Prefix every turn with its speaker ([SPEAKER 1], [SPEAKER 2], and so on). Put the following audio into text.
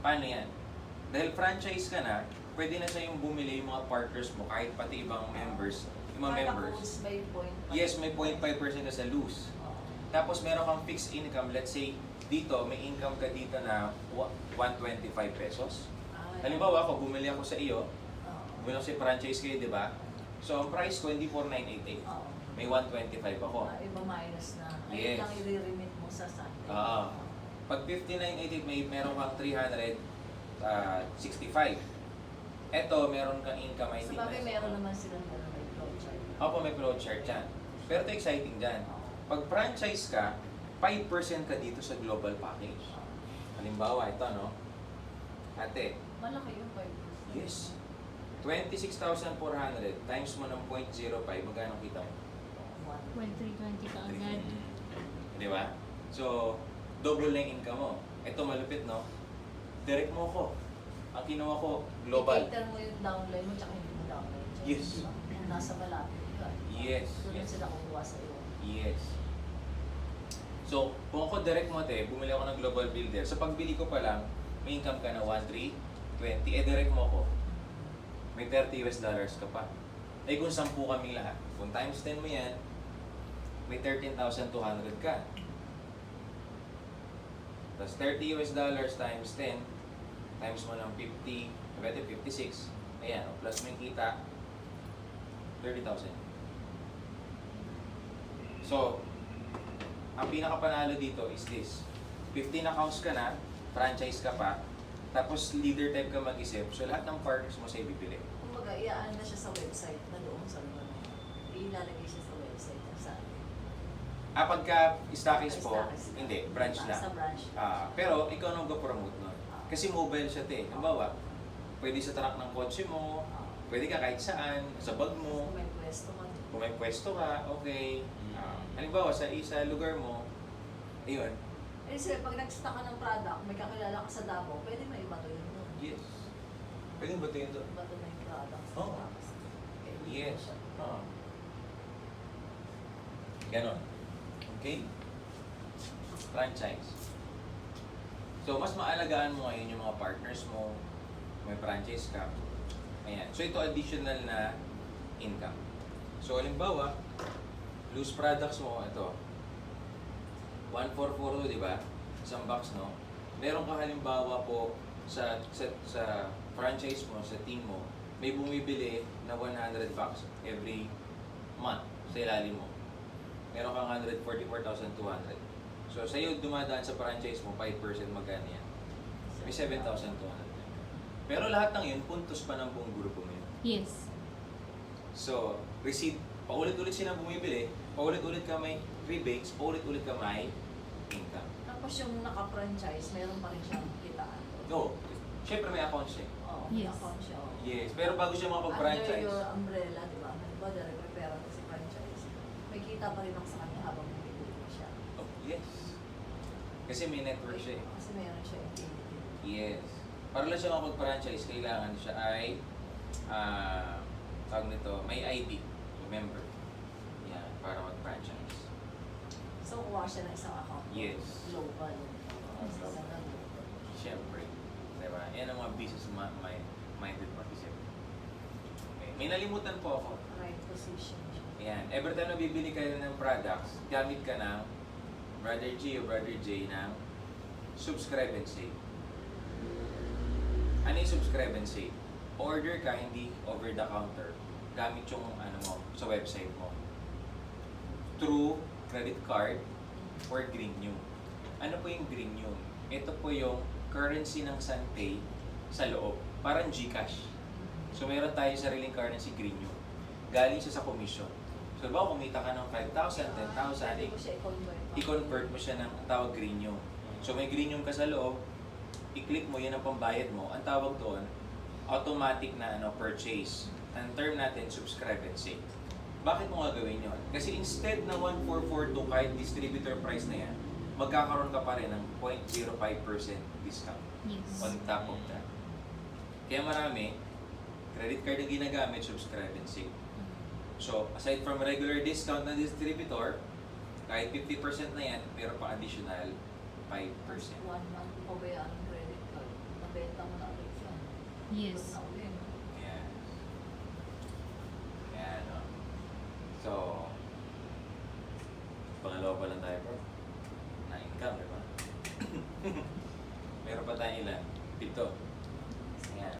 [SPEAKER 1] Paano yan? Dahil franchise ka na, pwede na sa'yong bumili yung mga partners mo, kahit pati ibang members, yung mga members.
[SPEAKER 2] Foods may point.
[SPEAKER 1] Yes, may 0.5% na sa loose. Tapos meron kang fixed income, let's say, dito, may income ka dito na 125 pesos. Halimbawa ako, bumili ako sa iyo, bumili ako sa franchise kayo, di ba? So, ang price ko, hindi 4,988. May 125 ako.
[SPEAKER 2] Iba minus na.
[SPEAKER 1] Yes.
[SPEAKER 2] Ayun lang i-remit mo sa Sunday.
[SPEAKER 1] Pag 59.88, meron kang 365. Eto, meron kang income, I
[SPEAKER 2] Sa
[SPEAKER 1] think.
[SPEAKER 2] bagay, meron naman silang may flow chart.
[SPEAKER 1] Opo, may flow chart dyan. Pero ito exciting dyan. Pag franchise ka, 5% ka dito sa global package. Halimbawa, ito, no? Ate.
[SPEAKER 2] Malaki yung 5%.
[SPEAKER 1] Yes. 26,400 times mo ng 0.05, magkano kita mo?
[SPEAKER 3] 320 ka agad.
[SPEAKER 1] Di ba? So, double na yung income mo. Ito malupit, no? Direct mo ko. Ang kinuha ko, global.
[SPEAKER 2] I-cater mo yung downline mo tsaka hindi mo downline.
[SPEAKER 1] Yes.
[SPEAKER 2] Kung nasa malapit ka.
[SPEAKER 1] Yes.
[SPEAKER 2] Doon
[SPEAKER 1] Yes.
[SPEAKER 2] sila kukuha sa iyo.
[SPEAKER 1] Yes. So, kung ako direct mo, bumili ako ng global builder. Sa pagbili ko pa lang, may income ka na 1,320. Direct mo ko. May $30 ka pa. Kung 10 kaming lahat, kung times 10 mo yan, may 13,200 ka. Tapos $30 times 10, times mo ng 50, 56. Ayan, plus mo yung kita, 30,000. So, ang pinakapanalo dito is this. 15 accounts ka na, franchise ka pa, tapos leader type ka mag-isip, so lahat ng partners mo sa'yo bibili.
[SPEAKER 2] Kumbaga, iaan na siya sa website na doon sa lugar. Ilalagay siya sa website na sa
[SPEAKER 1] Pagka stockist po,
[SPEAKER 2] Stockist.
[SPEAKER 1] hindi, branch na.
[SPEAKER 2] Sa branch.
[SPEAKER 1] Pero ikaw nang go-promote nun. Kasi mobile siya, Halimbawa, pwede sa truck ng kotse mo, pwede ka kahit saan, sa bag mo.
[SPEAKER 2] Kung may pwesto ka.
[SPEAKER 1] Kung may pwesto ka, okay. Halimbawa, sa isa lugar mo, ayun.
[SPEAKER 2] Eh, sir, pag nag-stock ka ng product, may kakilala ka sa Davao, pwede may iba to yun doon.
[SPEAKER 1] Yes. Pwede ba ito yun doon?
[SPEAKER 2] Iba to na yung product.
[SPEAKER 1] Oo. Yes. Ganon. Okay? Franchise. So, mas maalagaan mo ngayon yung mga partners mo, may franchise ka. Ayan. So, ito additional na income. So, halimbawa, loose products mo, ito, 1,442, di ba? Isang box, no? Meron ka halimbawa po sa franchise mo, sa team mo, may bumibili na 100 bucks every month sa ilalim mo. Meron kang 144,200. So, sa'yo dumadaan sa franchise mo, 5% magkano yan? May 7,200. Pero lahat ng yun, puntos pa ng buong grupo mo yun.
[SPEAKER 3] Yes.
[SPEAKER 1] So, receipt, paulit-ulit silang bumibili, paulit-ulit ka may rebates, paulit-ulit ka may income.
[SPEAKER 2] Tapos yung naka-franchise, meron pa rin siyang kitaan.
[SPEAKER 1] No, syempre may account siya.
[SPEAKER 2] Oo,
[SPEAKER 3] Yes.
[SPEAKER 2] account siya. oo.
[SPEAKER 1] Yes, pero bago siya
[SPEAKER 2] Under
[SPEAKER 1] makapag-franchise,
[SPEAKER 2] your umbrella, di ba? Halimbawa, direct may pera ko si franchise. May kita pa rin ako sa kanya habang bumibili ko siya.
[SPEAKER 1] oh, yes. Kasi may network siya eh.
[SPEAKER 2] Kasi meron siya infinity.
[SPEAKER 1] Yes. Para lang siya makapag-franchise, kailangan siya ay, tawag nito, may ID, member. Yan, para mag-franchise.
[SPEAKER 2] So, kuha siya ng isang account.
[SPEAKER 1] Yes.
[SPEAKER 2] Global.
[SPEAKER 1] Siyempre. Diba? Yan ang mga business minded mag-isip. Okay. May nalimutan po ako.
[SPEAKER 2] Right position siya.
[SPEAKER 1] Ayan. Every time na bibili kayo ng products, gamit ka ng Brother G o Brother J ng subscribe and save. Ano yung subscribe and save? Order ka, hindi over the counter. Gamit yung mo, sa website mo. Through credit card or Greenyu. Ano po yung Greenyu? Ito po yung currency ng SunPay sa loob. Parang GCash. So meron tayo sariling currency Greenyu. Galing siya sa commission. So ba kumita ka ng 5,000, 10,000,
[SPEAKER 2] Pwede ko siya i-convert.
[SPEAKER 1] i-convert mo siya ng tawag Greenyu. So may Greenyu ka sa loob, i-click mo, yan ang pambayad mo. Ang tawag doon, automatic na purchase. Ang term natin, subscribe and save. Bakit mo gagawin yun? Kasi instead na 1,442 kahit distributor price na yan, magkakaroon ka pa rin ng 0.05% discount
[SPEAKER 3] Yes.
[SPEAKER 1] on top of that. Kaya marami, credit card na ginagamit, subscribe and save. So, aside from regular discount na distributor, kahit 50% na yan, meron pa additional 5%.
[SPEAKER 2] 1 month pa ba yan ang credit card?
[SPEAKER 3] Yes.
[SPEAKER 2] Na uli, no?
[SPEAKER 1] Yes. Yan, no? So, pangalawa pa lang tayo, bro. Na income, di ba? Meron pa tayong ilan? 7.